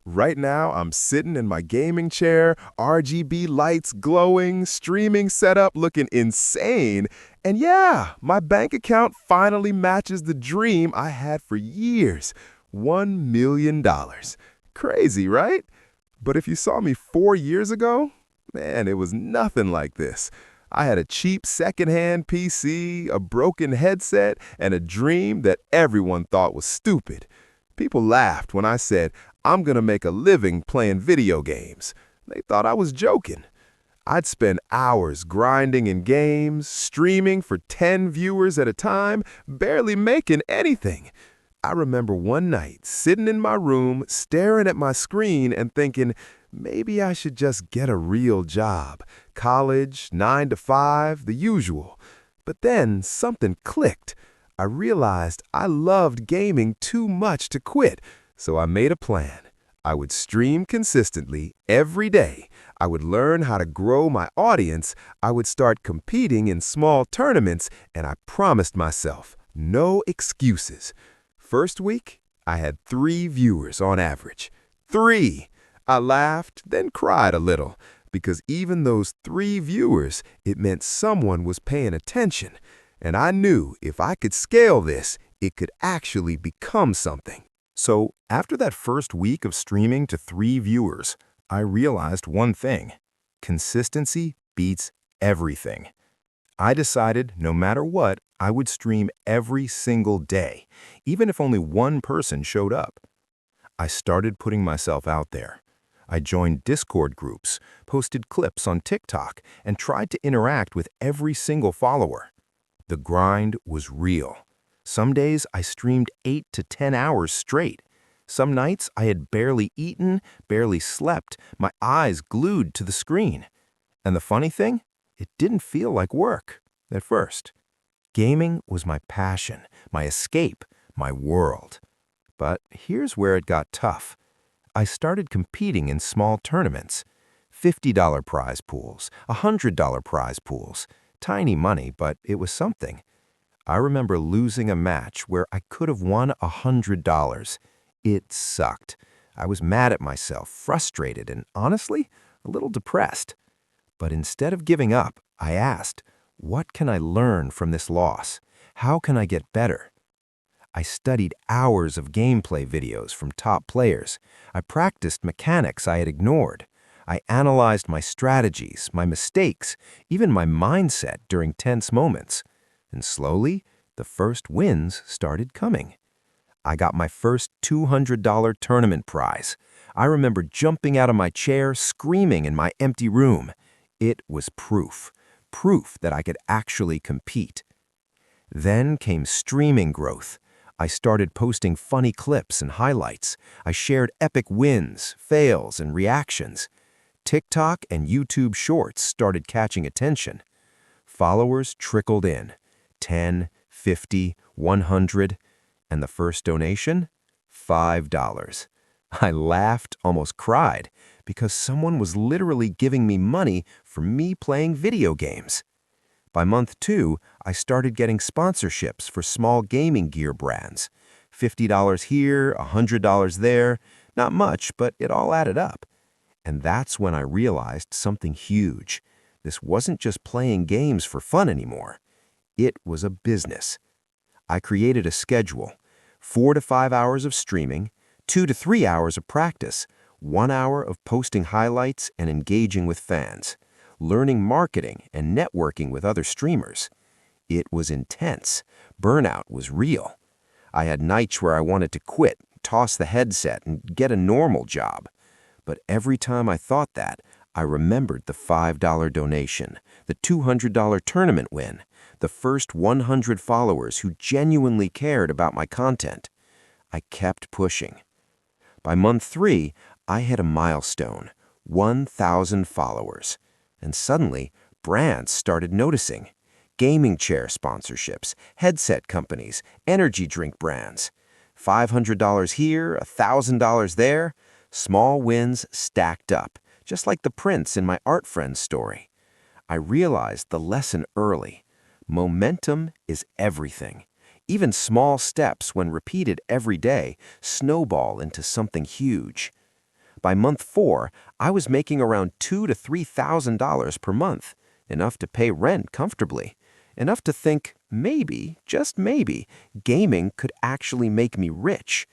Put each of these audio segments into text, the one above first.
Right now, I'm sitting in my gaming chair, RGB lights glowing, streaming setup looking insane, and yeah, my bank account finally matches the dream I had for years. $1 million. Crazy, right? But if you saw me 4 years ago, man, it was nothing like this. I had a cheap secondhand PC, a broken headset, and a dream that everyone thought was stupid. People laughed when I said, I'm going to make a living playing video games. They thought I was joking. I'd spend hours grinding in games, streaming for 10 viewers at a time, barely making anything. I remember one night sitting in my room, staring at my screen and thinking, maybe I should just get a real job. College, 9 to 5, the usual. But then something clicked. I realized I loved gaming too much to quit, so I made a plan. I would stream consistently every day. I would learn how to grow my audience. I would start competing in small tournaments, and I promised myself, no excuses. First week, I had 3 viewers on average. 3! I laughed, then cried a little, because even those 3 viewers, it meant someone was paying attention. And I knew if I could scale this, it could actually become something. So, after that first week of streaming to 3 viewers, I realized one thing: consistency beats everything. I decided no matter what, I would stream every single day, even if only one person showed up. I started putting myself out there. I joined Discord groups, posted clips on TikTok, and tried to interact with every single follower. The grind was real. Some days I streamed 8 to 10 hours straight. Some nights I had barely eaten, barely slept, my eyes glued to the screen. And the funny thing? It didn't feel like work at first. Gaming was my passion, my escape, my world. But here's where it got tough. I started competing in small tournaments. $50 prize pools, $100 prize pools. Tiny money, but it was something. I remember losing a match where I could have won $100. It sucked. I was mad at myself, frustrated, and honestly, a little depressed. But instead of giving up, I asked, what can I learn from this loss? How can I get better? I studied hours of gameplay videos from top players. I practiced mechanics I had ignored. I analyzed my strategies, my mistakes, even my mindset during tense moments. And slowly, the first wins started coming. I got my first $200 tournament prize. I remember jumping out of my chair, screaming in my empty room. It was proof that I could actually compete. Then came streaming growth. I started posting funny clips and highlights. I shared epic wins, fails, and reactions. TikTok and YouTube Shorts started catching attention. Followers trickled in, 10, 50, 100, and the first donation? $5. I laughed, almost cried, because someone was literally giving me money for me playing video games. By month 2, I started getting sponsorships for small gaming gear brands. $50 here, $100 there. Not much, but it all added up. And that's when I realized something huge. This wasn't just playing games for fun anymore. It was a business. I created a schedule: 4 to 5 hours of streaming, 2 to 3 hours of practice, 1 hour of posting highlights and engaging with fans, learning marketing and networking with other streamers. It was intense. Burnout was real. I had nights where I wanted to quit, toss the headset, and get a normal job. But every time I thought that, I remembered the $5 donation, the $200 tournament win, the first 100 followers who genuinely cared about my content. I kept pushing. By month 3, I hit a milestone: 1,000 followers. And suddenly, brands started noticing. Gaming chair sponsorships, headset companies, energy drink brands. $500 here, $1,000 there. Small wins stacked up, just like the prince in my art friend's story. I realized the lesson early. Momentum is everything. Even small steps, when repeated every day, snowball into something huge. By month 4, I was making around $2,000 to $3,000 per month, enough to pay rent comfortably, enough to think maybe, just maybe, gaming could actually make me rich.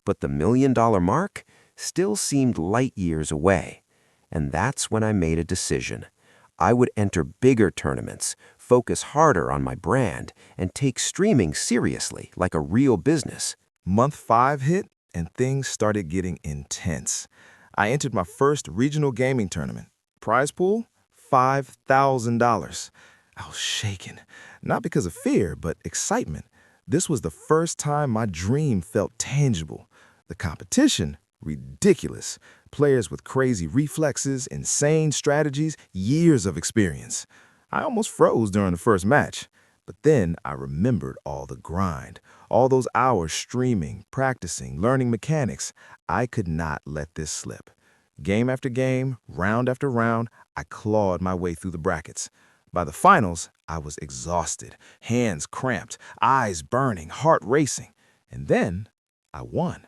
But the $1 million mark still seemed light years away. And that's when I made a decision. I would enter bigger tournaments, focus harder on my brand, and take streaming seriously like a real business. Month 5 hit, and things started getting intense. I entered my first regional gaming tournament. Prize pool? $5,000. I was shaken, not because of fear, but excitement. This was the first time my dream felt tangible. The competition? Ridiculous. Players with crazy reflexes, insane strategies, years of experience. I almost froze during the first match. But then I remembered all the grind, all those hours streaming, practicing, learning mechanics. I could not let this slip. Game after game, round after round, I clawed my way through the brackets. By the finals, I was exhausted, hands cramped, eyes burning, heart racing. And then I won.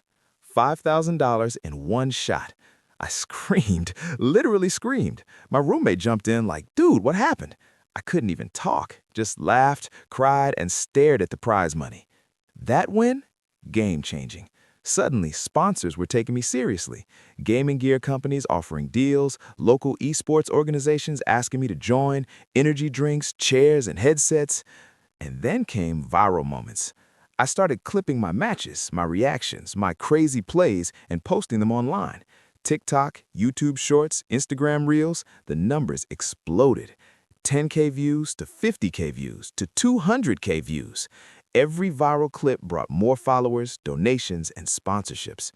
$5,000 in one shot. I screamed, literally screamed. My roommate jumped in like, dude, what happened? I couldn't even talk, just laughed, cried, and stared at the prize money. That win? Game-changing. Suddenly, sponsors were taking me seriously. Gaming gear companies offering deals, local esports organizations asking me to join, energy drinks, chairs, and headsets. And then came viral moments. I started clipping my matches, my reactions, my crazy plays, and posting them online. TikTok, YouTube Shorts, Instagram Reels, the numbers exploded. 10K views to 50K views to 200K views. Every viral clip brought more followers, donations, and sponsorships.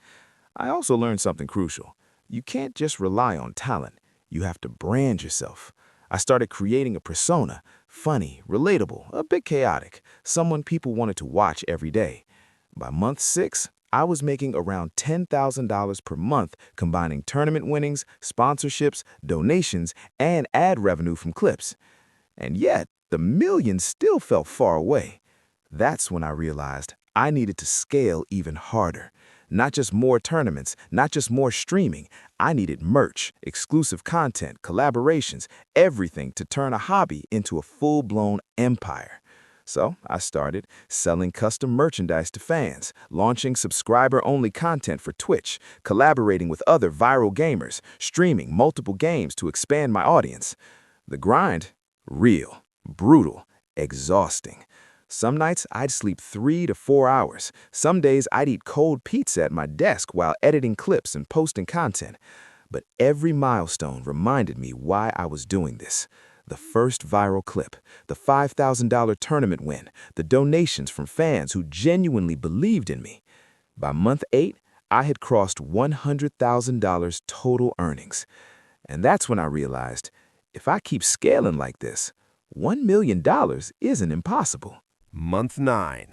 I also learned something crucial. You can't just rely on talent. You have to brand yourself. I started creating a persona, funny, relatable, a bit chaotic, someone people wanted to watch every day. By month 6, I was making around $10,000 per month, combining tournament winnings, sponsorships, donations, and ad revenue from clips. And yet, the millions still felt far away. That's when I realized I needed to scale even harder. Not just more tournaments, not just more streaming. I needed merch, exclusive content, collaborations, everything to turn a hobby into a full-blown empire. So I started selling custom merchandise to fans, launching subscriber-only content for Twitch, collaborating with other viral gamers, streaming multiple games to expand my audience. The grind? Real, brutal, exhausting. Some nights I'd sleep 3 to 4 hours. Some days I'd eat cold pizza at my desk while editing clips and posting content. But every milestone reminded me why I was doing this. The first viral clip, the $5,000 tournament win, the donations from fans who genuinely believed in me. By month 8, I had crossed $100,000 total earnings. And that's when I realized, if I keep scaling like this, $1 million isn't impossible. Month 9.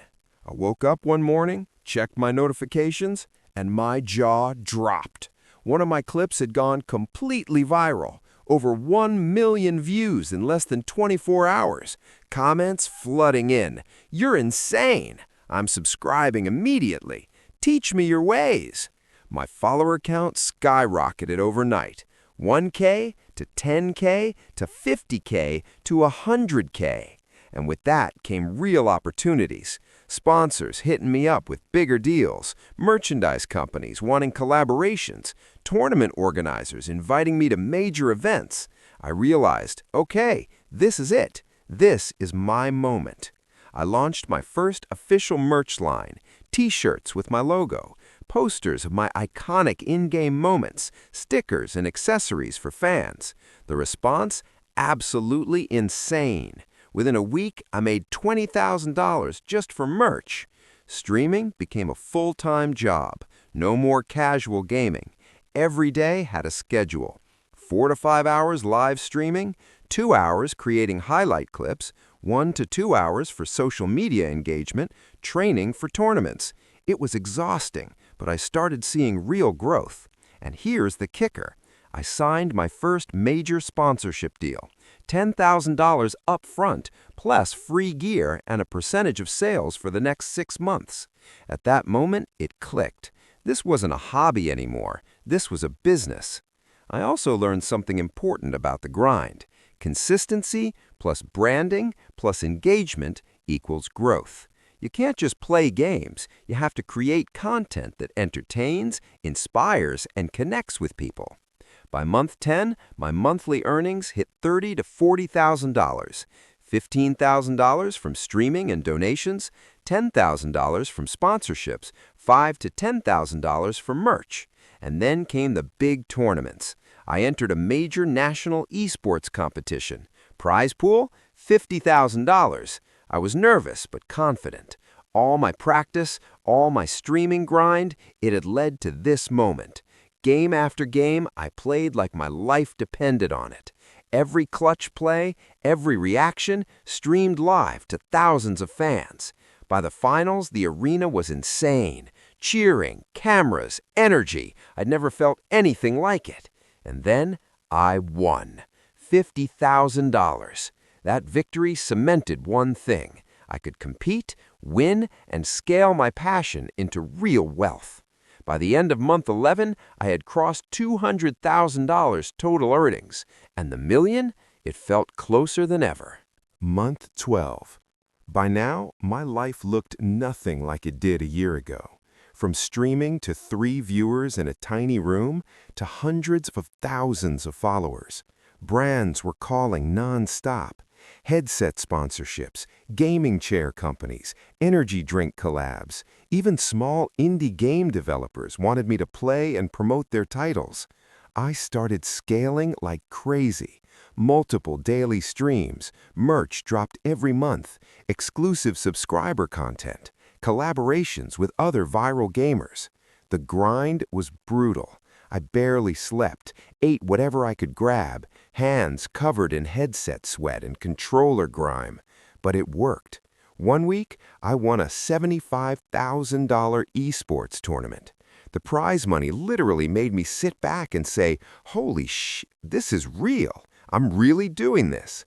I woke up one morning, checked my notifications, and my jaw dropped. One of my clips had gone completely viral. Over 1 million views in less than 24 hours. Comments flooding in. You're insane. I'm subscribing immediately. Teach me your ways. My follower count skyrocketed overnight. 1K to 10K to 50K to 100K. And with that came real opportunities. Sponsors hitting me up with bigger deals, merchandise companies wanting collaborations, tournament organizers inviting me to major events. I realized, okay, this is it. This is my moment. I launched my first official merch line, t-shirts with my logo, posters of my iconic in-game moments, stickers and accessories for fans. The response? Absolutely insane. Within a week, I made $20,000 just for merch. Streaming became a full-time job. No more casual gaming. Every day had a schedule. 4 to 5 hours live streaming, 2 hours creating highlight clips, 1 to 2 hours for social media engagement, training for tournaments. It was exhausting, but I started seeing real growth. And here's the kicker. I signed my first major sponsorship deal. $10,000 up front, plus free gear and a percentage of sales for the next 6 months. At that moment, it clicked. This wasn't a hobby anymore. This was a business. I also learned something important about the grind. Consistency plus branding plus engagement equals growth. You can't just play games. You have to create content that entertains, inspires, and connects with people. By month 10, my monthly earnings hit $30,000 to $40,000. $15,000 from streaming and donations, $10,000 from sponsorships, $5,000 to $10,000 from merch. And then came the big tournaments. I entered a major national esports competition. Prize pool, $50,000. I was nervous but confident. All my practice, all my streaming grind, it had led to this moment. Game after game, I played like my life depended on it. Every clutch play, every reaction, streamed live to thousands of fans. By the finals, the arena was insane. Cheering, cameras, energy. I'd never felt anything like it. And then I won. $50,000. That victory cemented one thing. I could compete, win, and scale my passion into real wealth. By the end of month 11, I had crossed $200,000 total earnings, and the million, it felt closer than ever. Month 12. By now, my life looked nothing like it did a year ago. From streaming to 3 viewers in a tiny room to hundreds of thousands of followers. Brands were calling non-stop. Headset sponsorships, gaming chair companies, energy drink collabs, even small indie game developers wanted me to play and promote their titles. I started scaling like crazy. Multiple daily streams, merch dropped every month, exclusive subscriber content, collaborations with other viral gamers. The grind was brutal. I barely slept, ate whatever I could grab, hands covered in headset sweat and controller grime. But it worked. One week, I won a $75,000 esports tournament. The prize money literally made me sit back and say, "Holy this is real. I'm really doing this."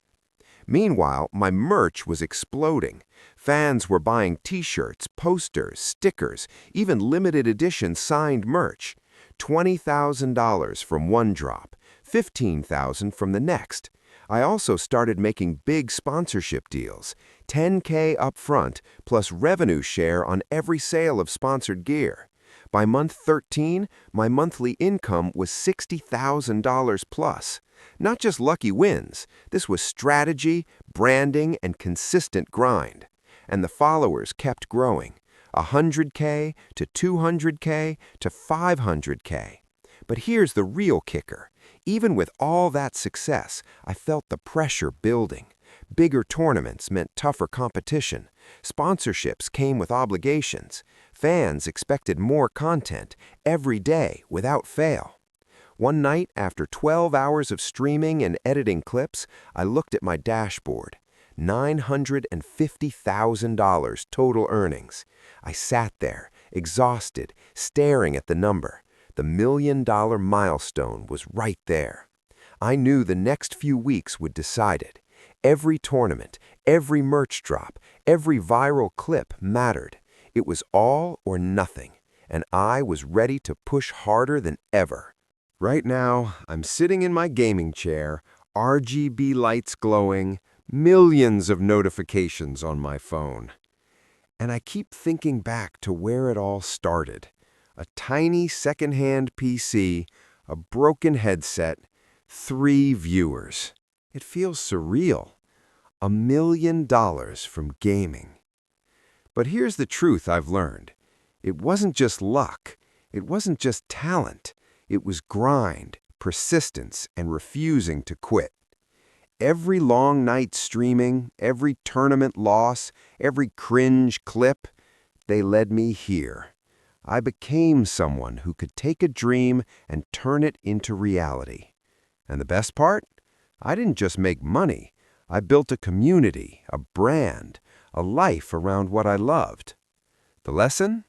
Meanwhile, my merch was exploding. Fans were buying t-shirts, posters, stickers, even limited edition signed merch. $20,000 from one drop, $15,000 from the next. I also started making big sponsorship deals, $10K upfront plus revenue share on every sale of sponsored gear. By month 13, my monthly income was $60,000 plus. Not just lucky wins, this was strategy, branding, and consistent grind. And the followers kept growing. 100K to 200K to 500K. But here's the real kicker. Even with all that success, I felt the pressure building. Bigger tournaments meant tougher competition. Sponsorships came with obligations. Fans expected more content every day without fail. One night, after 12 hours of streaming and editing clips, I looked at my dashboard. $950,000 total earnings. I sat there, exhausted, staring at the number. The $1 million milestone was right there. I knew the next few weeks would decide it. Every tournament, every merch drop, every viral clip mattered. It was all or nothing, and I was ready to push harder than ever. Right now, I'm sitting in my gaming chair, RGB lights glowing, millions of notifications on my phone. And I keep thinking back to where it all started. A tiny secondhand PC, a broken headset, 3 viewers. It feels surreal. $1 million from gaming. But here's the truth I've learned. It wasn't just luck. It wasn't just talent. It was grind, persistence, and refusing to quit. Every long night streaming, every tournament loss, every cringe clip, they led me here. I became someone who could take a dream and turn it into reality. And the best part? I didn't just make money. I built a community, a brand, a life around what I loved. The lesson?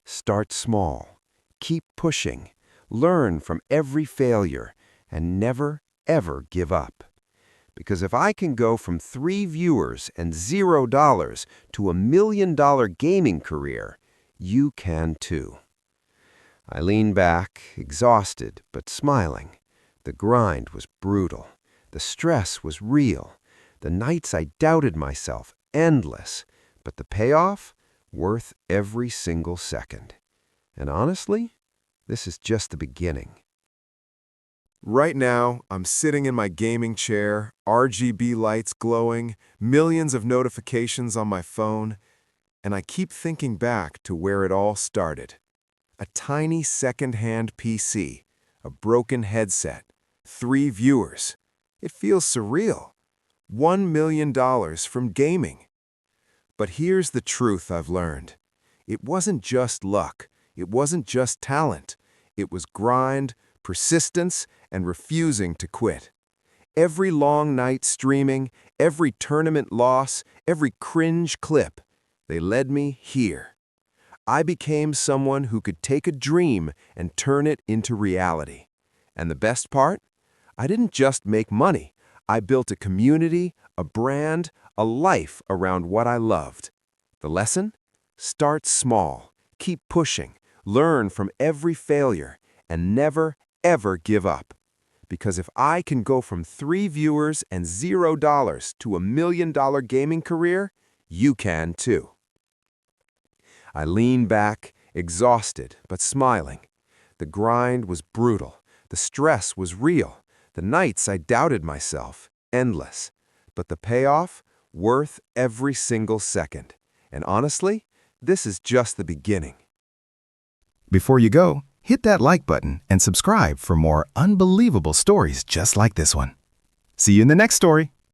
Start small. Keep pushing. Learn from every failure, and never, ever give up. Because if I can go from 3 viewers and $0 to $1 million gaming career, you can too. I leaned back, exhausted but smiling. The grind was brutal. The stress was real. The nights I doubted myself, endless. But the payoff, worth every single second. And honestly, this is just the beginning. Right now, I'm sitting in my gaming chair, RGB lights glowing, millions of notifications on my phone, and I keep thinking back to where it all started. A tiny second-hand PC, a broken headset, 3 viewers. It feels surreal. $1 million from gaming. But here's the truth I've learned. It wasn't just luck. It wasn't just talent. It was grind, persistence, and refusing to quit. Every long night streaming, every tournament loss, every cringe clip, they led me here. I became someone who could take a dream and turn it into reality. And the best part? I didn't just make money. I built a community, a brand, a life around what I loved. The lesson? Start small, keep pushing, learn from every failure, and never, ever give up. Because if I can go from 3 viewers and $0 to $1 million gaming career, you can too. I leaned back, exhausted but smiling. The grind was brutal. The stress was real. The nights I doubted myself, endless. But the payoff, worth every single second. And honestly, this is just the beginning. Before you go, hit that like button and subscribe for more unbelievable stories just like this one. See you in the next story.